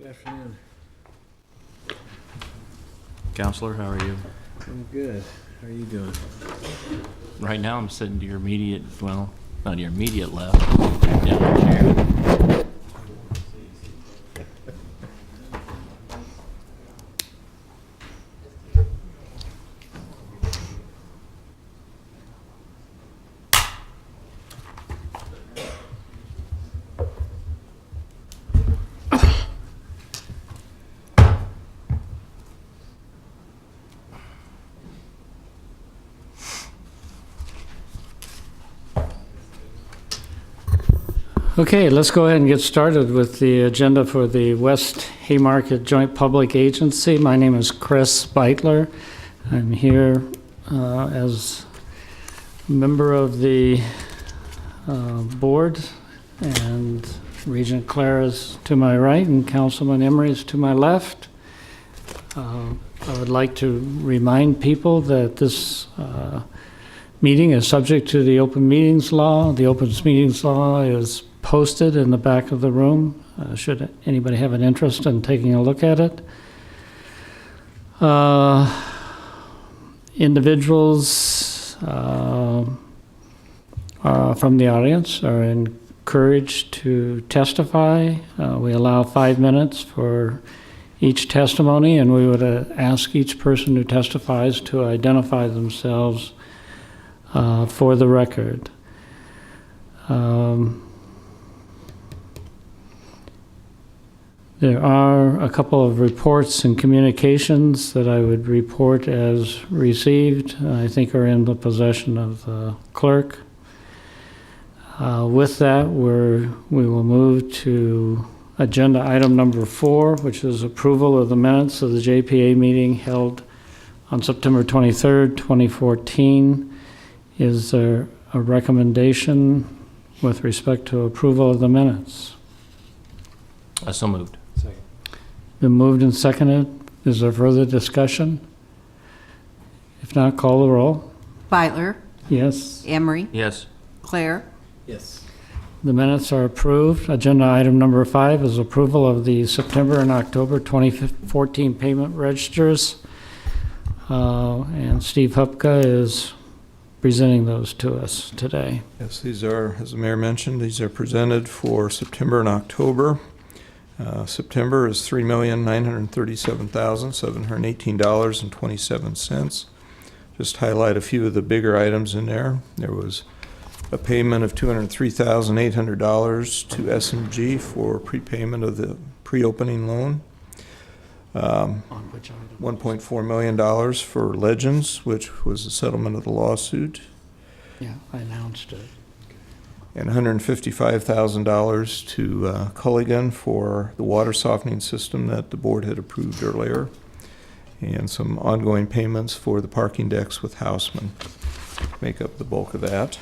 Good afternoon. Counselor, how are you? I'm good. How are you doing? Right now I'm sitting to your immediate, well, not your immediate left, down the chair. Okay, let's go ahead and get started with the agenda for the West Haymarket Joint Public Agency. My name is Chris Beitler. I'm here as a member of the board, and Regent Clare is to my right and Councilman Emery is to my left. I would like to remind people that this meeting is subject to the open meetings law. The open meetings law is posted in the back of the room, should anybody have an interest in taking a look at it. Individuals from the audience are encouraged to testify. We allow 5 minutes for each testimony, and we would ask each person who testifies to identify themselves for the record. There are a couple of reports and communications that I would report as received. I think are in the possession of the clerk. With that, we will move to agenda item number 4, which is approval of the minutes of the JPA meeting held on September 23rd, 2014. Is there a recommendation with respect to approval of the minutes? So moved. Second. Been moved and seconded. Is there further discussion? If not, call the roll. Beitler, Yes. Emery, Yes. Clare, Yes. The minutes are approved. Agenda item number 5 is approval of the September and October 2014 payment registers. And Steve Hupka is presenting those to us today. Yes, these are, as the mayor mentioned, these are presented for September and October. September is $3,937,718.27. Just highlight a few of the bigger items in there. There was a payment of $203,800 to SMG for prepayment of the pre-opening loan. On which item? $1.4 million for Legends, which was the settlement of the lawsuit, Yeah, I announced it. and $155,000 to Culligan for the water softening system that the board had approved earlier, and some ongoing payments for the parking decks with Houseman make up the bulk of that.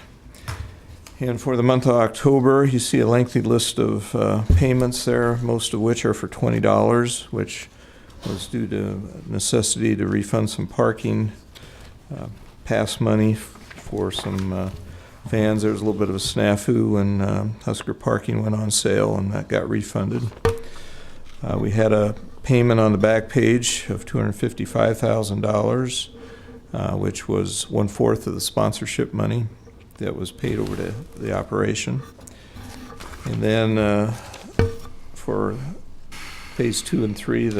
And for the month of October, you see a lengthy list of payments there, most of which are for $20, which was due to necessity to refund some parking pass money for some fans. There was a little bit of a snafu when Husker parking went on sale, and that got refunded. We had a payment on the back page of $255,000, which was 1/4 of the sponsorship money that was paid over to the operation. And then for phase 2 and 3,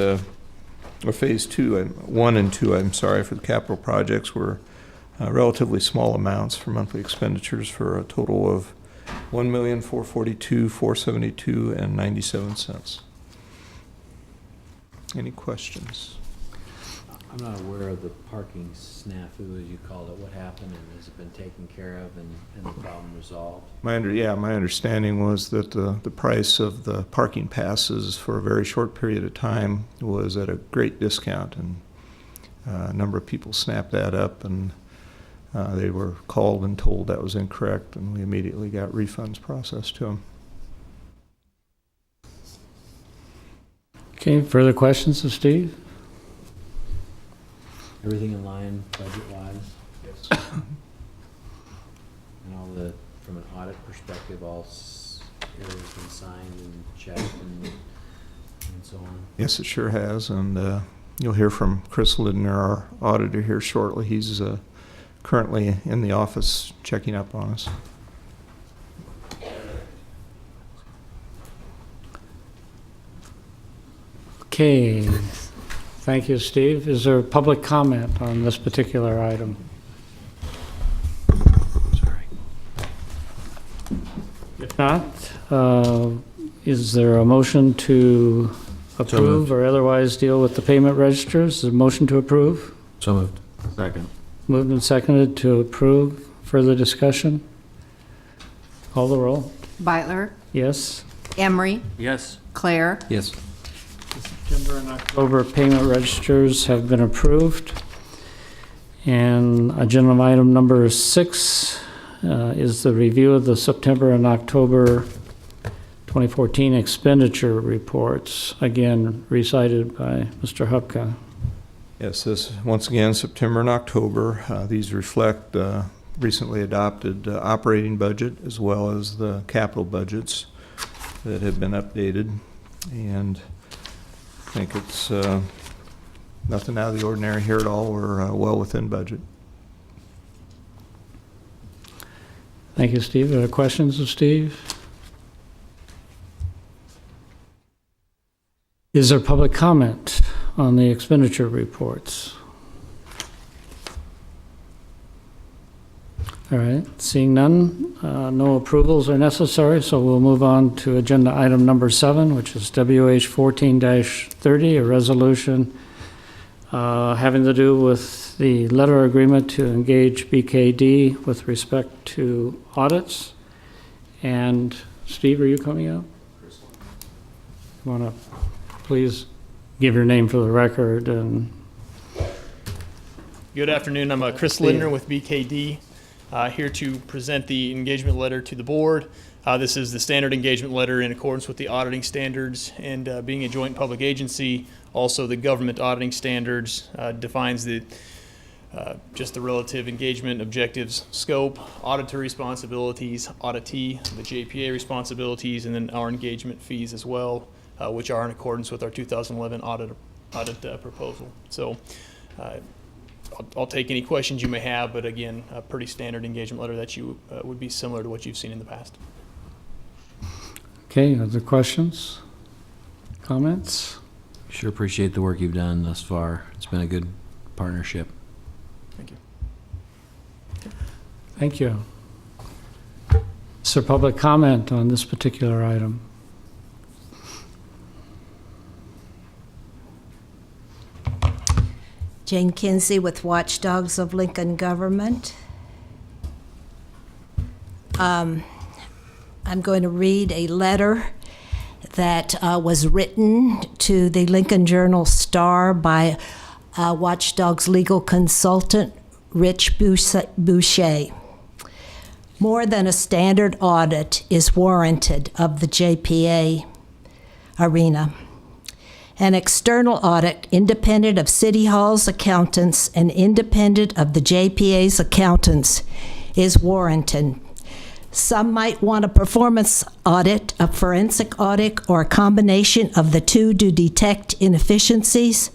phase 1 and 2, I'm sorry, for the capital projects were relatively small amounts for monthly expenditures for a total of $1,442,472.97. Any questions? I'm not aware of the parking snafu, as you called it. What happened, and has it been taken care of and the problem resolved? My understanding was that the price of the parking passes for a very short period of time was at a great discount, and a number of people snapped that up, and they were called and told that was incorrect, and we immediately got refunds processed to them. Okay, further questions of Steve? Everything in line budget-wise? Yes. And all the, from an audit perspective, all areas been signed and checked and and so on. Yes, it sure has, and you'll hear from Chris Lidner, our auditor, here shortly. He's currently in the office checking up on us. Okay, thank you, Steve. Is there public comment on this particular item? Sorry. If not, is there a motion to approve or otherwise deal with the payment registers? Is there a motion to approve? So moved. Second. Moved and seconded to approve. Further discussion? Call the roll. Beitler, Yes? Emery, Yes. Claire, Yes. September and October payment registers have been approved. And agenda item number 6 is the review of the September and October 2014 expenditure reports, again recited by Mr. Hupka. Yes, this, once again, September and October. These reflect recently adopted operating budget as well as the capital budgets that have been updated. And I think it's nothing out of the ordinary here at all. We're well within budget. Thank you, Steve. Are there questions of Steve? Is there public comment on the expenditure reports? All right, seeing none, no approvals are necessary, so we'll move on to agenda item number 7, which is WH 14-30, a resolution having to do with the letter agreement to engage BKD with respect to audits. And Steve, are you coming up? You want to please give your name for the record and... Good afternoon. I'm Chris Lindner with BKD, here to present the engagement letter to the board. This is the standard engagement letter in accordance with the auditing standards, and being a joint public agency, also the government auditing standards defines the just the relative engagement objectives, scope, auditor responsibilities, auditee, the JPA responsibilities, and then our engagement fees as well, which are in accordance with our 2011 audit proposal. So I'll take any questions you may have, but again, a pretty standard engagement letter that you would be similar to what you've seen in the past. Okay, other questions? Comments? Sure appreciate the work you've done thus far. It's been a good partnership. Thank you. Thank you. Is there public comment on this particular item? Jane Kinsey with Watchdogs of Lincoln Government. I'm going to read a letter that was written to the Lincoln Journal-Star by Watchdogs legal consultant Rich Boucher. More than a standard audit is warranted of the JPA arena. An external audit, independent of City Hall's accountants and independent of the JPA's accountants, is warranted. Some might want a performance audit, a forensic audit, or a combination of the two to detect inefficiencies,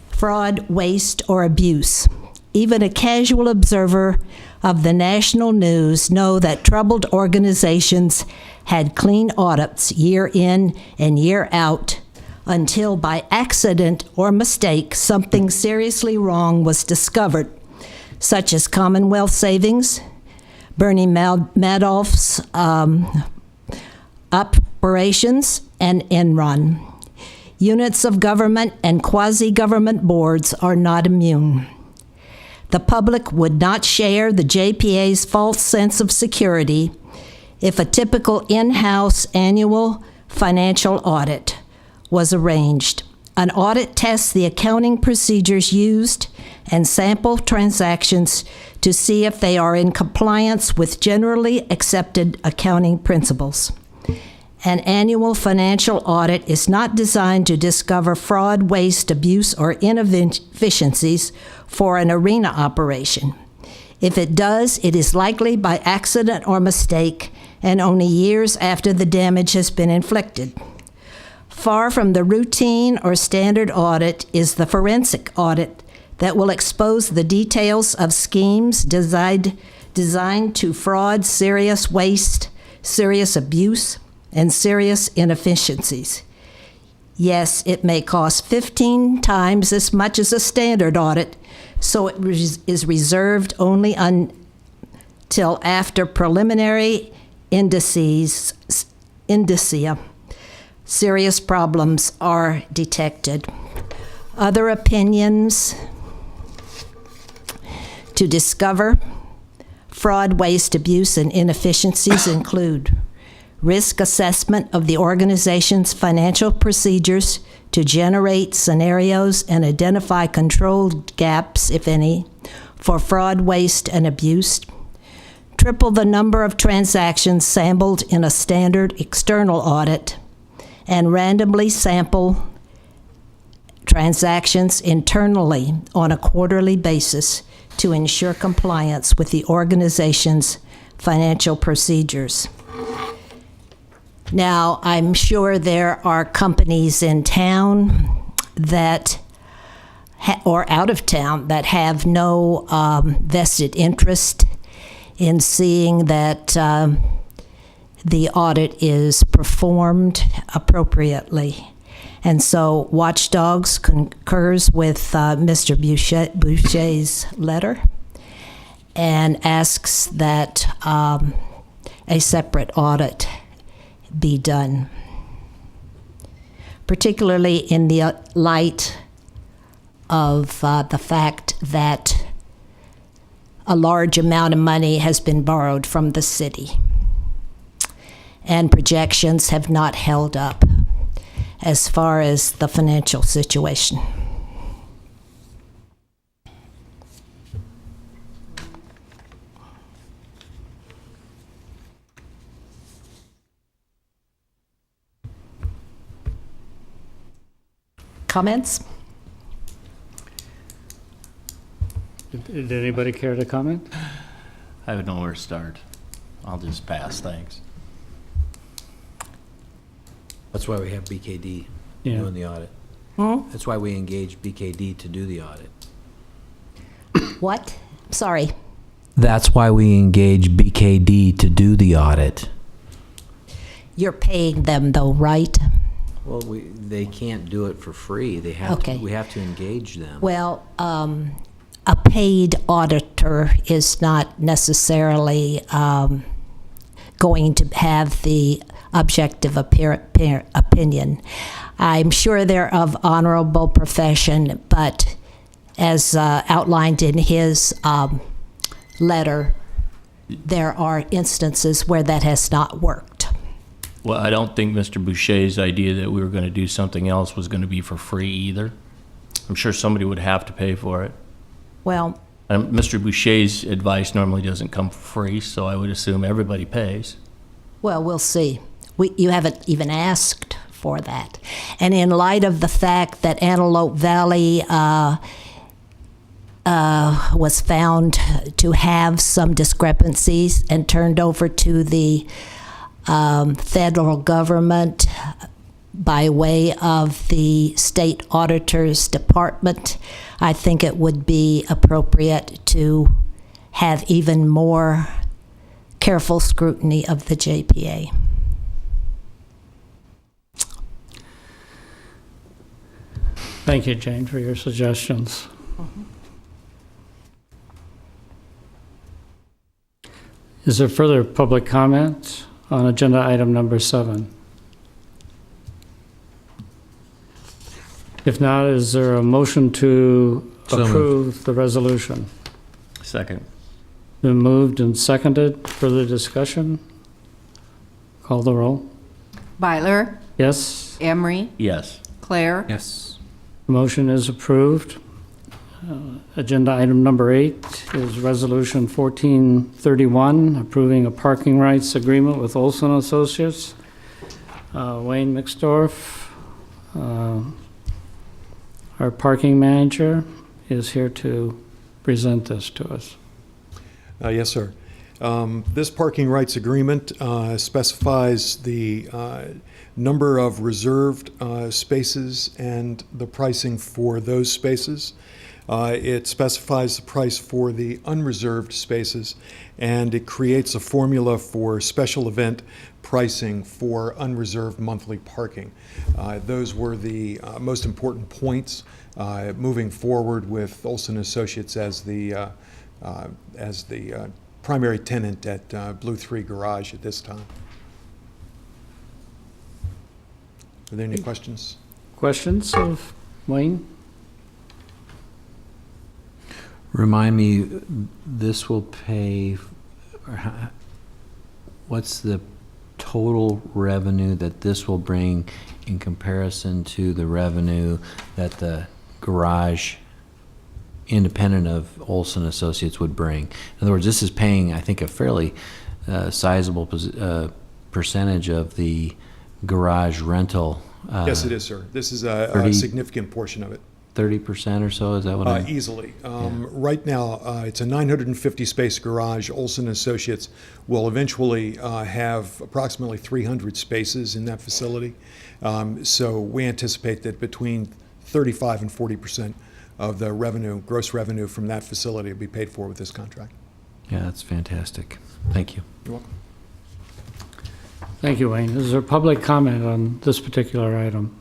fraud, waste, or abuse. Even a casual observer of the national news know that troubled organizations had clean audits year in and year out, until by accident or mistake something seriously wrong was discovered, such as Commonwealth Savings, Bernie Madoff's operations, and Enron. Units of government and quasi-government boards are not immune. The public would not share the JPA's false sense of security if a typical in-house annual financial audit was arranged. An audit tests the accounting procedures used and sample transactions to see if they are in compliance with generally accepted accounting principles. An annual financial audit is not designed to discover fraud, waste, abuse, or inefficiencies for an arena operation. If it does, it is likely by accident or mistake, and only years after the damage has been inflicted. Far from the routine or standard audit is the forensic audit that will expose the details of schemes designed to fraud, serious waste, serious abuse, and serious inefficiencies. Yes, it may cost 15 times as much as a standard audit, so it is reserved only until after preliminary indicia, serious problems are detected. Other opinions to discover fraud, waste, abuse, and inefficiencies include risk assessment of the organization's financial procedures to generate scenarios and identify control gaps, if any, for fraud, waste, and abuse. Triple the number of transactions sampled in a standard external audit, and randomly sample transactions internally on a quarterly basis to ensure compliance with the organization's financial procedures. Now, I'm sure there are companies in town that, or out of town, that have no vested interest in seeing that the audit is performed appropriately. And so Watchdogs concurs with Mr. Boucher's letter and asks that a separate audit be done, particularly in the light of the fact that a large amount of money has been borrowed from the city, and projections have not held up as far as the financial situation. Comments? Did anybody care to comment? I don't know where to start. I'll just pass, thanks. That's why we have BKD Yeah. doing the audit. That's why we engage BKD to do the audit. What? Sorry. That's why we engage BKD to do the audit. You're paying them though, right? Well, they can't do it for free. They have Okay. to, we have to engage them. Well, a paid auditor is not necessarily going to have the objective opinion. I'm sure they're of honorable profession, but as outlined in his letter, there are instances where that has not worked. Well, I don't think Mr. Boucher's idea that we were going to do something else was going to be for free either. I'm sure somebody would have to pay for it. Well, And Mr. Boucher's advice normally doesn't come for free, so I would assume everybody pays. well, we'll see. You haven't even asked for that. And in light of the fact that Antelope Valley was found to have some discrepancies and turned over to the federal government by way of the state auditor's department, I think it would be appropriate to have even more careful scrutiny of the JPA. Thank you, Jane, for your suggestions. Is there further public comment on agenda item number 7? If not, is there a motion to So moved. approve the resolution? Second. Been moved and seconded. Further discussion? Call the roll. Beitler, Yes, Emery, Yes. Claire, Yes. the motion is approved. Agenda item number 8 is Resolution 1431, approving a parking rights agreement with Olson Associates. Wayne Mixdorf, our parking manager, is here to present this to us. Yes, sir. This parking rights agreement specifies the number of reserved spaces and the pricing for those spaces. It specifies the price for the unreserved spaces, and it creates a formula for special event pricing for unreserved monthly parking. Those were the most important points moving forward with Olson Associates as the primary tenant at Blue 3 Garage at this time. Are there any questions? Questions of Wayne? Remind me, this will pay, what's the total revenue that this will bring in comparison to the revenue that the garage, independent of Olson Associates, would bring? In other words, this is paying, I think, a fairly sizable percentage of the garage rental. Yes, it is, sir. This is a significant portion of it. 30% or so, is that what I? Easily. Right now, it's a 950-space garage. Olson Associates will eventually have approximately 300 spaces in that facility. So we anticipate that between 35 and 40% of the revenue, gross revenue from that facility will be paid for with this contract. Yeah, that's fantastic. Thank you. You're welcome. Thank you, Wayne. Is there public comment on this particular item?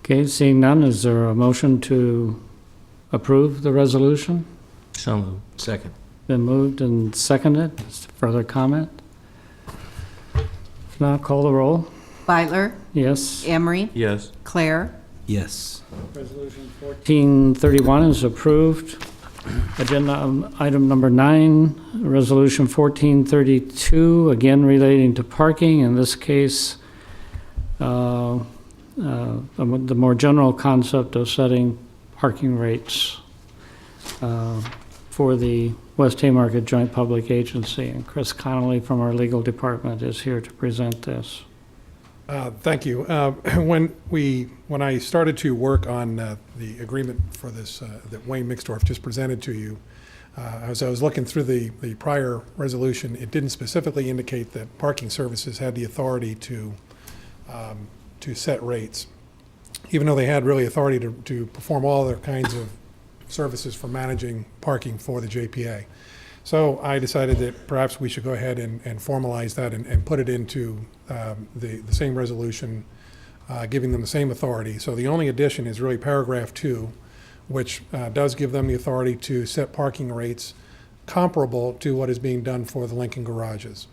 Okay, seeing none, is there a motion to approve the resolution? So moved. Second. Been moved and seconded. Is there further comment? If not, call the roll. Beitler, Yes. Emery, Yes. Claire, Yes. Resolution 1431 is approved. Agenda item number 9, resolution 1432, again relating to parking. In this case, the more general concept of setting parking rates for the West Haymarket Joint Public Agency. And Chris Connolly from our legal department is here to present this. Thank you. When I started to work on the agreement for this that Wayne Mixdorf just presented to you, as I was looking through the prior resolution, it didn't specifically indicate that parking services had the authority to set rates, even though they had really authority to perform all other kinds of services for managing parking for the JPA. So I decided that perhaps we should go ahead and formalize that and put it into the same resolution, giving them the same authority. So the only addition is really paragraph 2, which does give them the authority to set parking rates comparable to what is being done for the Lincoln garages.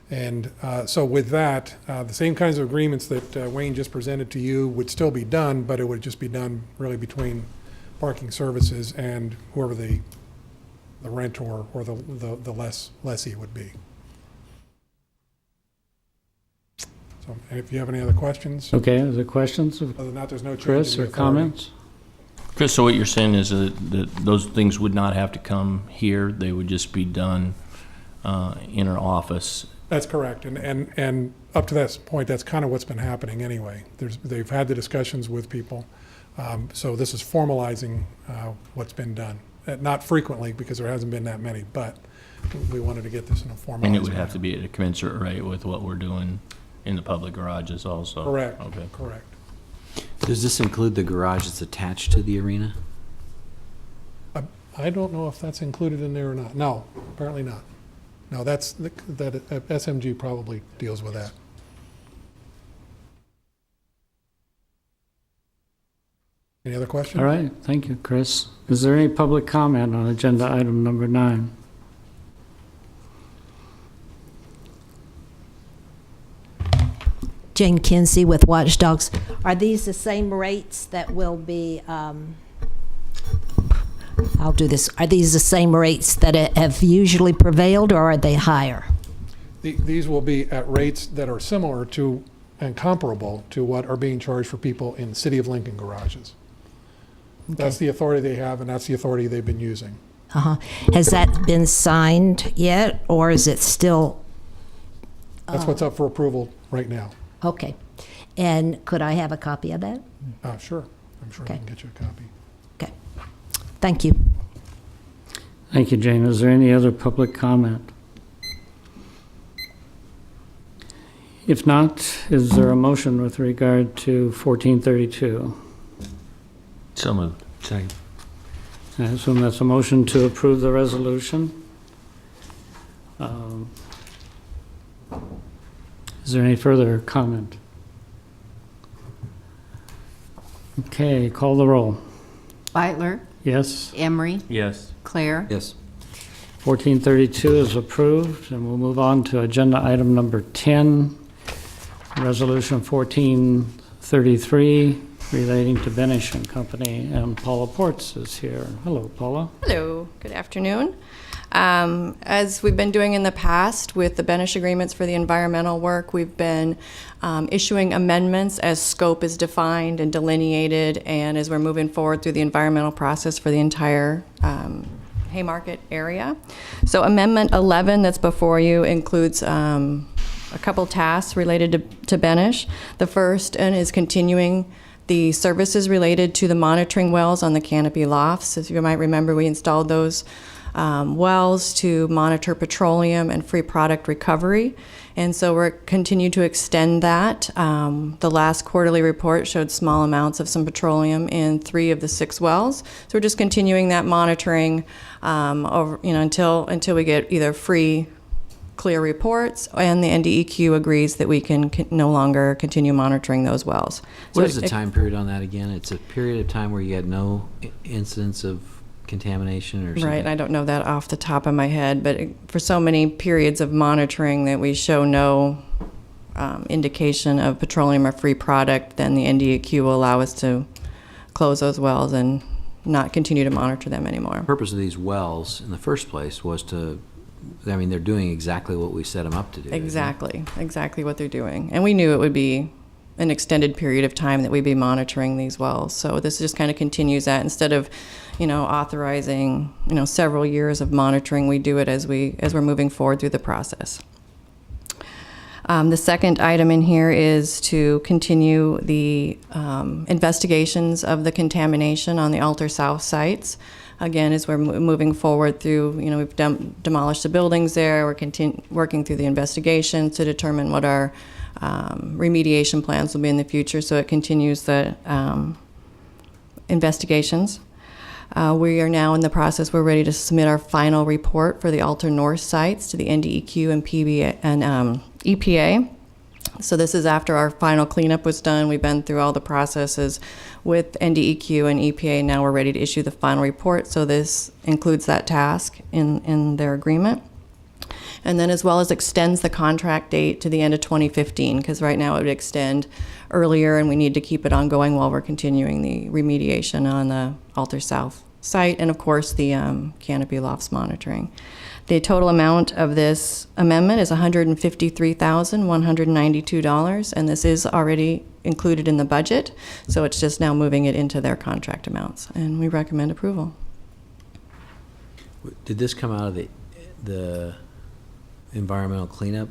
And so with that, the same kinds of agreements that Wayne just presented to you would still be done, but it would just be done really between parking services and whoever the rentor or the lessee would be. So, and if you have any other questions, Okay, are there questions of other than that, there's no change Chris in the or authority. comments? Chris, so what you're saying is that those things would not have to come here, they would just be done in our office? That's correct, and up to that point, that's kind of what's been happening anyway. They've had the discussions with people, so this is formalizing what's been done. Not frequently, because there hasn't been that many, but we wanted to get this in a formalized And it would have manner. to be at a commensurate rate with what we're doing in the public garages also? Correct, Okay. correct. Does this include the garage that's attached to the arena? I don't know if that's included in there or not. No, apparently not. No, that SMG probably deals with that. Any other questions? All right, thank you, Chris. Is there any public comment on agenda item number 9? Jane Kinsey with Watchdogs. Are these the same rates that will be, I'll do this, are these the same rates that have usually prevailed, or are they higher? These will be at rates that are similar to and comparable to what are being charged for people in the City of Lincoln garages. That's the authority they have, and that's the authority they've been using. Has that been signed yet, or is it still? That's what's up for approval right now. Okay. And could I have a copy of that? Sure. I'm sure I Okay. can get you a copy. Okay. Thank you. Thank you, Jane. Is there any other public comment? If not, is there a motion with regard to 1432? So moved. Second. I assume that's a motion to approve the resolution. Is there any further comment? Okay, call the roll. Beitler, Yes? Emery, Yes. Claire, Yes. 1432 is approved, and we'll move on to agenda item number 10, Resolution 1433 relating to Benish and Company, and Paula Ports is here. Hello, Paula. Hello, good afternoon. As we've been doing in the past with the Benish agreements for the environmental work, we've been issuing amendments as scope is defined and delineated, and as we're moving forward through the environmental process for the entire Haymarket area. So Amendment 11 that's before you includes a couple tasks related to Benish. The first is continuing the services related to the monitoring wells on the canopy lofts. As you might remember, we installed those wells to monitor petroleum and free product recovery. And so we're continue to extend that. The last quarterly report showed small amounts of some petroleum in 3 of the 6 wells. So we're just continuing that monitoring over, until we get either free, clear reports, and the NDEQ agrees that we can no longer continue monitoring those wells. What So is the time period on that again? It's a period of time where you had no incidents of contamination or something? Right, I don't know that off the top of my head, but for so many periods of monitoring that we show no indication of petroleum or free product, then the NDEQ will allow us to close those wells and not continue to monitor them anymore. The purpose of these wells in the first place was to, I mean, they're doing exactly what we set them up to do. isn't it? Exactly what they're doing. And we knew it would be an extended period of time that we'd be monitoring these wells. So this just kind of continues that. Instead of, authorizing, several years of monitoring, we do it as we're moving forward through the process. The second item in here is to continue the investigations of the contamination on the Alter South sites. Again, as we're moving forward through, we've demolished the buildings there. We're working through the investigations to determine what our remediation plans will be in the future. So it continues the investigations. We are now in the process. We're ready to submit our final report for the Alter North sites to the NDEQ and EPA. So this is after our final cleanup was done. We've been through all the processes with NDEQ and EPA. Now we're ready to issue the final report. So this includes that task in their agreement. And then as well as extends the contract date to the end of 2015, because right now it would extend earlier and we need to keep it ongoing while we're continuing the remediation on the Alter South site and of course the canopy lofts monitoring. The total amount of this amendment is $153,192, and this is already included in the budget, so it's just now moving it into their contract amounts, and we recommend approval. Did this come out of the environmental cleanup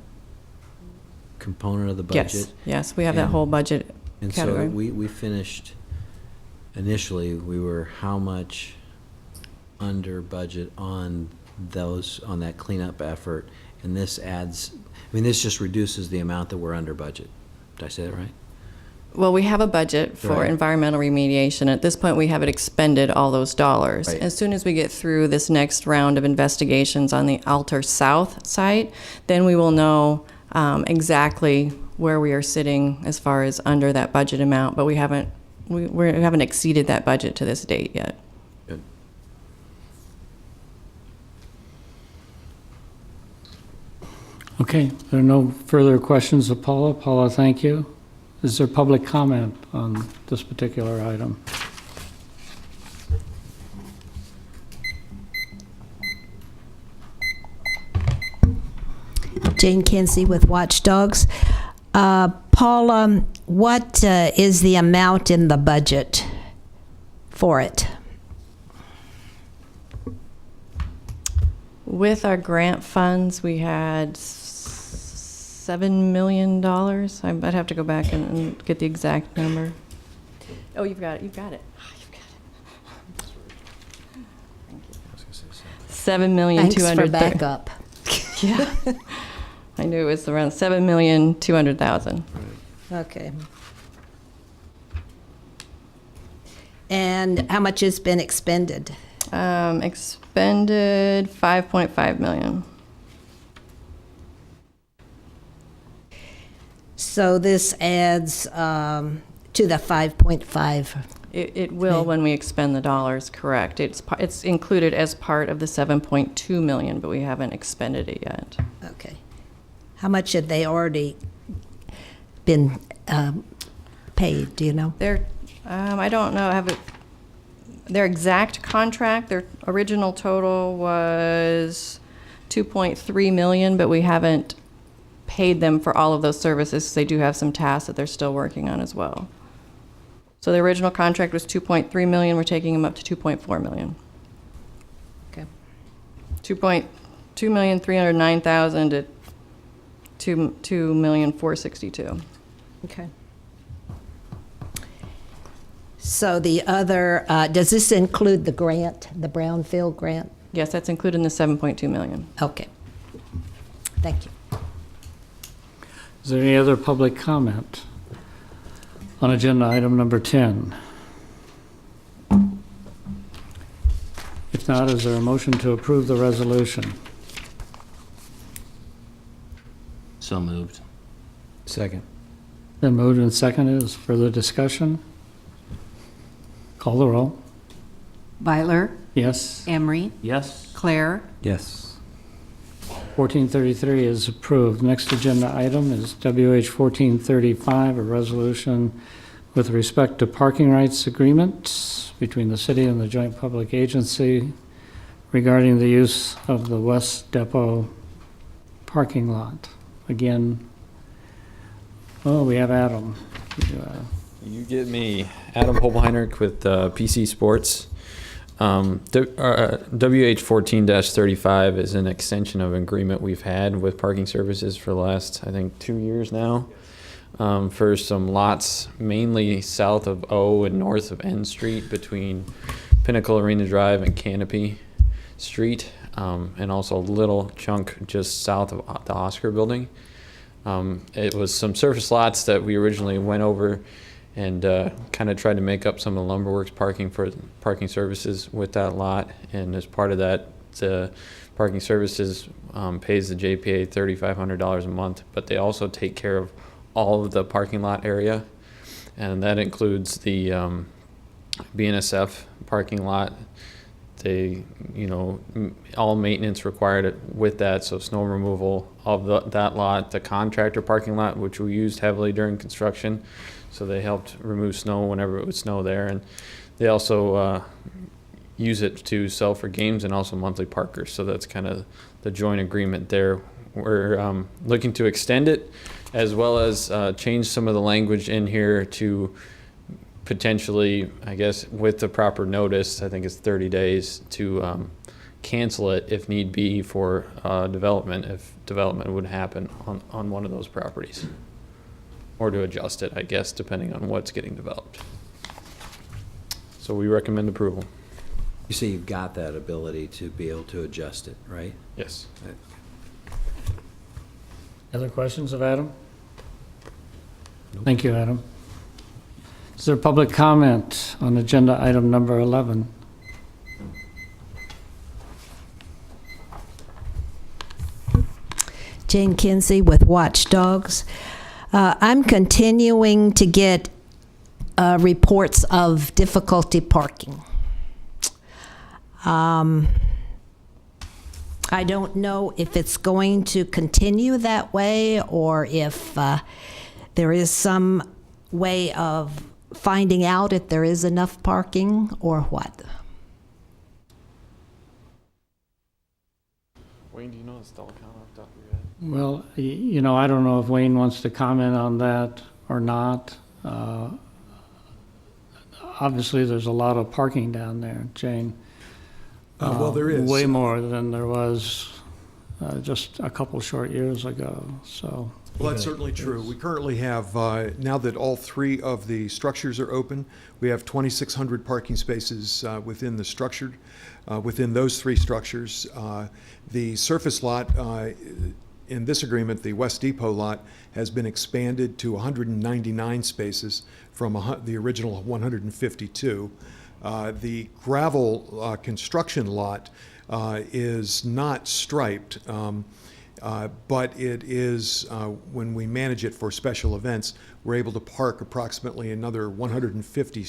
component of the budget? Yes, we have that whole budget And category. so we finished, initially, we were how much under budget on that cleanup effort, and this adds, this just reduces the amount that we're under budget. Did I say that right? Well, we have a budget for Right. environmental remediation. At this point, we haven't expended all those dollars. Right. As soon as we get through this next round of investigations on the Alter South site, then we will know exactly where we are sitting as far as under that budget amount, but we haven't exceeded that budget to this date yet. Good. Okay, there are no further questions of Paula. Paula, thank you. Is there public comment on this particular item? Jane Kinsey with Watchdogs. Paula, what is the amount in the budget for it? With our grant funds, we had $7 million. I'd have to go back and get the exact number. Oh, you've got it. You've got it. $7,200,000. Thanks for backup. Yeah. I knew it was around 7,200,000. Okay. And how much has been expended? Expended 5.5 million. So this adds to the 5.5. It will when we expend the dollars, correct. It's included as part of the 7.2 million, but we haven't expended it yet. Okay. How much have they already been paid, do you know? I don't know, their exact contract, their original total was 2.3 million, but we haven't paid them for all of those services. They do have some tasks that they're still working on as well. So the original contract was 2.3 million, we're taking them up to 2.4 million. Okay. 2,309,000 to 2,462,000. Okay. So the other, does this include the grant, the Brownfield grant? Yes, that's included in the 7.2 million. Okay. Thank you. Is there any other public comment on agenda item number 10? If not, is there a motion to approve the resolution? So moved. Second. Then moved and seconded. Is further discussion? Call the roll. Beitler, Yes. Emery, Yes. Claire, Yes. 1433 is approved. Next agenda item is WH 1435, a resolution with respect to parking rights agreement between the city and the joint public agency regarding the use of the West Depot parking lot. Again, we have Adam. You get me, Adam Holbeinert with PC Sports. WH 14-35 is an extension of an agreement we've had with parking services for the last, I think, 2 years now, for some lots mainly south of O and north of N Street between Pinnacle Arena Drive and Canopy Street, and also a little chunk just south of the Oscar Building. It was some surface lots that we originally went over and kind of tried to make up some of the Lumberworks parking for parking services with that lot. And as part of that, the parking services pays the JPA $3,500 a month, but they also take care of all of the parking lot area. And that includes the BNSF parking lot. They, all maintenance required with that, so snow removal of that lot, the contractor parking lot, which we used heavily during construction. So they helped remove snow whenever it would snow there. And they also use it to sell for games and also monthly parkers. So that's kind of the joint agreement there. We're looking to extend it as well as change some of the language in here to potentially, I guess, with the proper notice, I think it's 30 days to cancel it if need be for development, if development would happen on one of those properties. Or to adjust it, I guess, depending on what's getting developed. So we recommend approval. You say you've got that ability to be able to adjust it, right? Yes. Other questions of Adam? Thank you, Adam. Is there public comment on agenda item number 11? Jane Kinsey with Watchdogs. I'm continuing to get reports of difficulty parking. I don't know if it's going to continue that way or if there is some way of finding out if there is enough parking or what. Wayne, do you know the stall count off the top of your head? Well, I don't know if Wayne wants to comment on that or not. Obviously, there's a lot of parking down there, Jane. Well, there is. Way more than there was just a couple short years ago, so. Well, that's certainly true. We currently have, now that all three of the structures are open, we have 2,600 parking spaces within the structured, within those three structures. The surface lot in this agreement, the West Depot lot has been expanded to 199 spaces from the original 152. The gravel construction lot is not striped, but it is, when we manage it for special events, we're able to park approximately another 150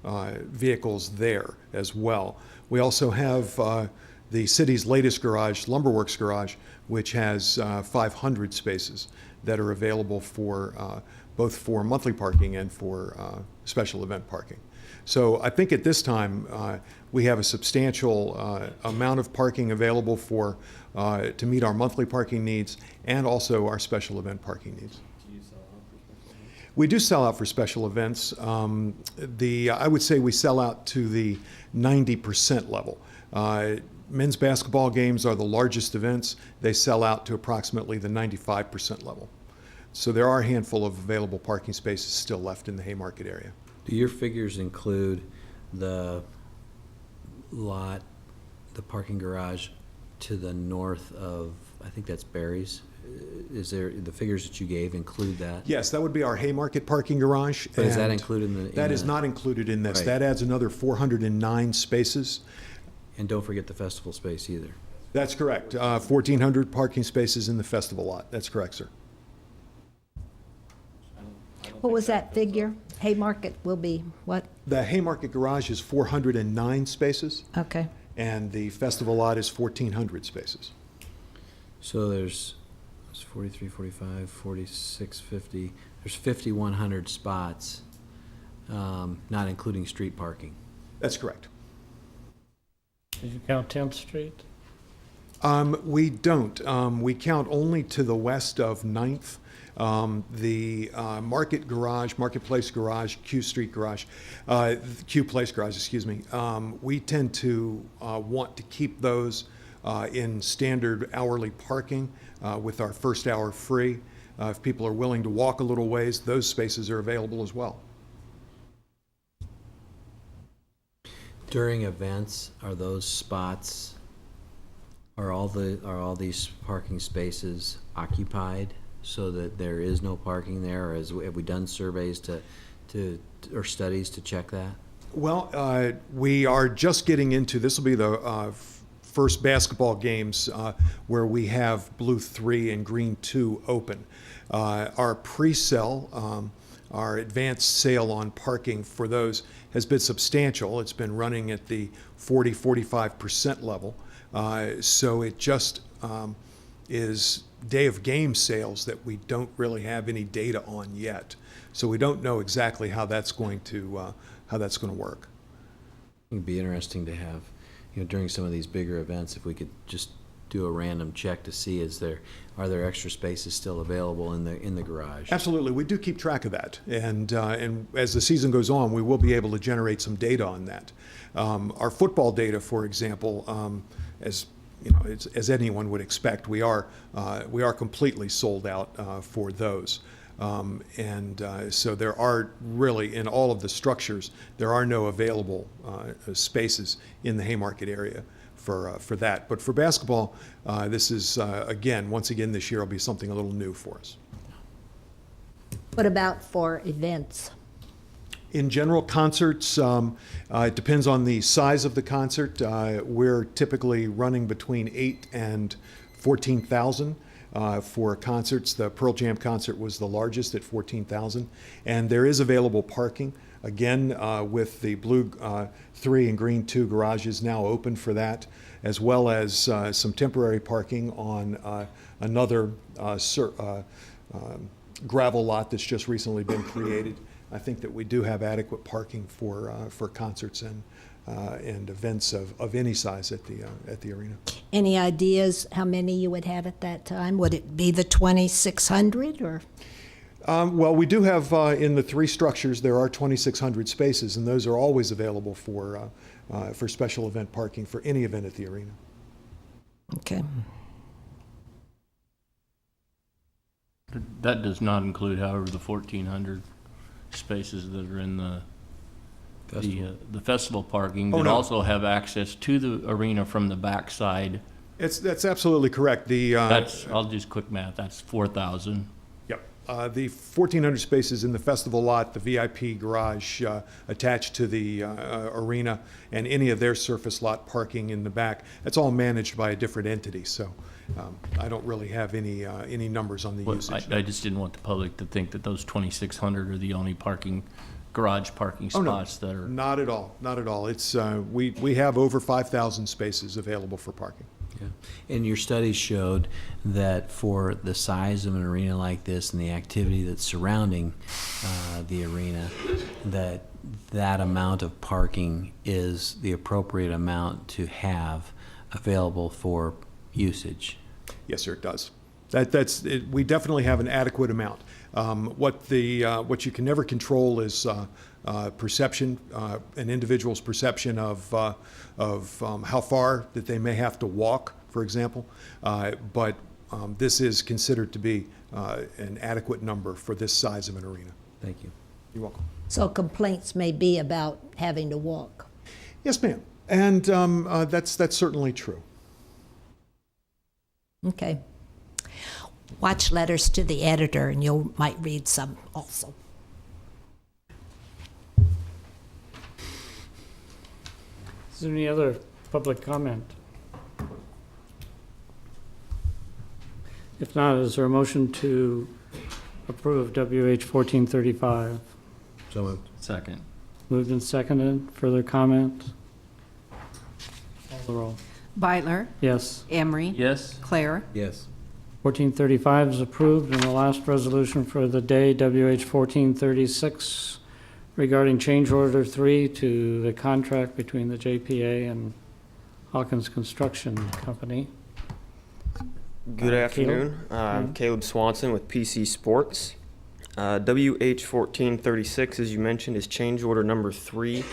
vehicles there as well. We also have the city's latest garage, Lumberworks Garage, which has 500 spaces that are available for both for monthly parking and for special event parking. So I think at this time we have a substantial amount of parking available for to meet our monthly parking needs and also our special event parking needs. We do sell out for special events. I would say we sell out to the 90% level. Men's basketball games are the largest events. They sell out to approximately the 95% level. So there are a handful of available parking spaces still left in the Haymarket area. Do your figures include the lot, the parking garage to the north of, I think that's Barry's? Is there, the figures that you gave include that? Yes, that would be our Haymarket parking garage. But is that and included in the? That is not included in this. Right. That adds another 409 spaces. And don't forget the festival space either. That's correct. 1,400 parking spaces in the festival lot. That's correct, sir. What was that figure? Haymarket will be what? The Haymarket garage is 409 spaces, Okay. and the festival lot is 1,400 spaces. So there's 43, 45, 46, 50. There's 5,100 spots, not including street parking. That's correct. Did you count 10th Street? We don't. We count only to the west of 9th. The Marketplace Garage, Q Street Garage, Q Place Garage, excuse me. We tend to want to keep those in standard hourly parking with our first hour free. If people are willing to walk a little ways, those spaces are available as well. During events, are those spots, are all these parking spaces occupied so that there is no parking there? Or have we done surveys or studies to check that? Well, we are just getting into, this will be the first basketball games where we have Blue 3 and Green 2 open. Our pre-sale, our advanced sale on parking for those has been substantial. It's been running at the 40-45% level. So it just is day of game sales that we don't really have any data on yet. So we don't know exactly how that's going to work. It'd be interesting to have, during some of these bigger events, if we could just do a random check to see are there extra spaces still available in the garage? Absolutely, we do keep track of that, and as the season goes on, we will be able to generate some data on that. Our football data, for example, as anyone would expect, we are completely sold out for those. So there are really, in all of the structures, there are no available spaces in the Haymarket area for that. But for basketball, this is, once again this year will be something a little new for us. What about for events? In general, concerts, it depends on the size of the concert. We're typically running between 8,000 and 14,000 for concerts. The Pearl Jam concert was the largest at 14,000. And there is available parking. Again, with the Blue 3 and Green 2 garages now open for that, as well as some temporary parking on another gravel lot that's just recently been created. I think that we do have adequate parking for concerts and events of any size at the arena. Any ideas how many you would have at that time? Would it be the 2,600 or? Well, we do have in the three structures there are 2,600 spaces, and those are always available for special event parking for any event at the arena. Okay. That does not include, however, the 1,400 spaces that are in the festival parking that Oh, no. also have access to the arena from the backside That's absolutely correct. I'll just quick math, that's 4,000. Yep. The 1,400 spaces in the festival lot, the VIP garage attached to the arena, and any of their surface lot parking in the back, that's all managed by a different entity. So I don't really have any numbers on the Well, usage. I just didn't want the public to think that those 2,600 are the only garage parking Oh, no. spots that are. Not at all. Not at all. It's we have over 5,000 spaces available for parking. Yeah. And your studies showed that for the size of an arena like this and the activity that's surrounding the arena, that amount of parking is the appropriate amount to have available for usage. Yes, sir, it does. That's it. We definitely have an adequate amount. What you can never control is perception, an individual's perception of how far that they may have to walk, for example. But this is considered to be an adequate number for this size of an arena. Thank you. You're welcome. So complaints may be about having to walk. Yes, ma'am. And that's certainly true. Okay. Watch letters to the editor, and you might read some also. Is there any other public comment? If not, is there a motion to approve WH 1435? So moved. Second. Moved and seconded. Further comment? Call the roll. Beitler, Yes. Emery, Yes? Claire, Yes. 1435 is approved, and the last resolution for the day, WH 1436, regarding change order 3 to the contract between the JPA and Hawkins Construction Company. Good afternoon. Caleb? Caleb Swanson with PC Sports. WH 1436, as you mentioned, is change order number 3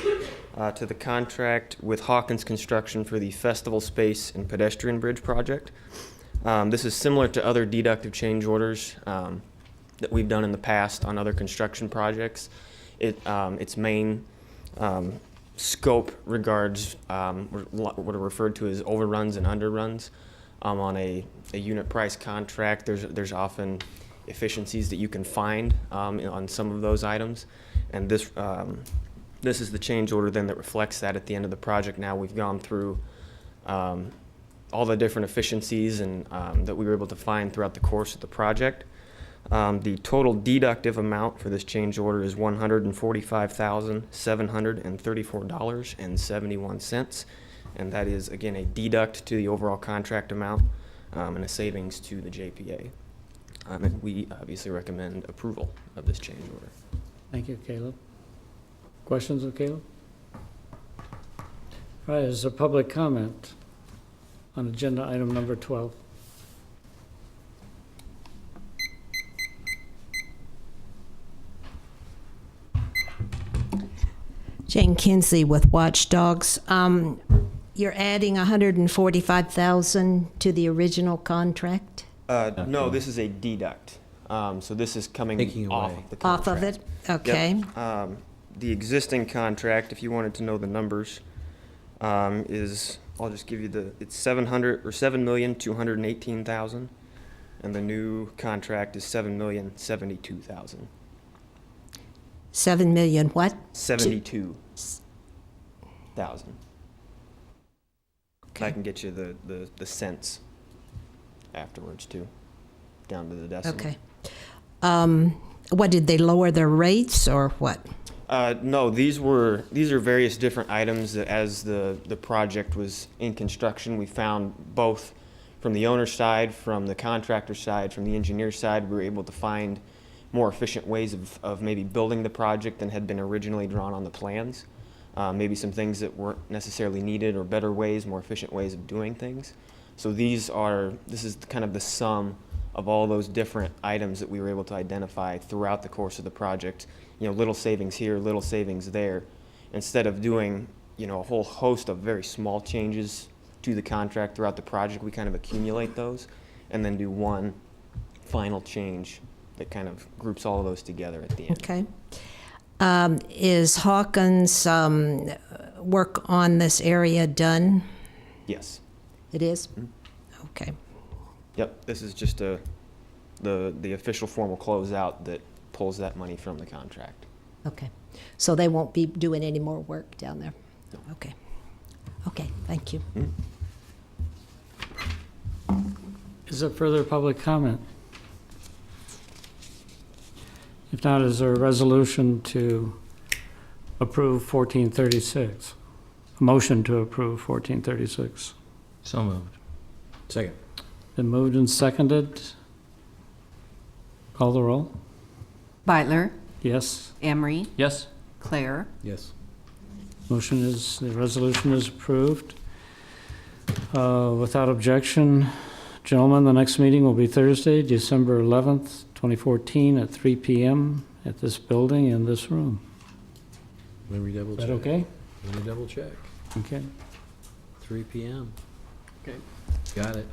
to the contract with Hawkins Construction for the Festival Space and Pedestrian Bridge project. This is similar to other deductive change orders that we've done in the past on other construction projects. Its main scope regards what are referred to as overruns and underruns. On a unit price contract, there's often efficiencies that you can find on some of those items, and this is the change order then that reflects that at the end of the project. Now we've gone through all the different efficiencies and that we were able to find throughout the course of the project. The total deductive amount for this change order is $145,734.71, and that is again a deduct to the overall contract amount and a savings to the JPA. And we obviously recommend approval of this change order. Thank you, Caleb. Questions of Caleb? All right, is there public comment on agenda item number 12? Jane Kinsey with Watchdogs. You're adding $145,000 to the original contract? No, this is a deduct. So this is coming Taking off away. of the Off contract. of it? Okay. Yep. The existing contract, if you wanted to know the numbers, is, I'll just give you it's $7,218,000, and the new contract is $7,072,000. 7 million what? 72,000. Okay. I can get you the cents afterwards too, down to the decimal. Okay. What, did they lower their rates or what? No, these are various different items that as the project was in construction, we found both from the owner's side, from the contractor side, from the engineer side, we were able to find more efficient ways of maybe building the project than had been originally drawn on the plans. Maybe some things that weren't necessarily needed, or better ways, more efficient ways of doing things. So this is kind of the sum of all those different items that we were able to identify throughout the course of the project. You know, little savings here, little savings there. Instead of doing, a whole host of very small changes to the contract throughout the project, we kind of accumulate those and then do one final change that kind of groups all of those together at the end. Okay. Is Hawkins' work on this area done? Yes. It is? Okay. Yep, this is just the official formal closeout that pulls that money from the contract. Okay. So they won't be doing any more work down there? No. Okay. Okay, thank you. Is there further public comment? If not, is there a resolution to approve 1436? A motion to approve 1436? So moved. Second. Been moved and seconded. Call the roll. Beitler, Yes. Emery, Yes? Claire, Yes. The resolution is approved. Without objection, gentlemen, the next meeting will be Thursday, December 11th, 2014, at 3 p.m. at this building in this room. Let me double Is check. that okay? Let me double check. Okay. 3 p.m. Okay. Got it.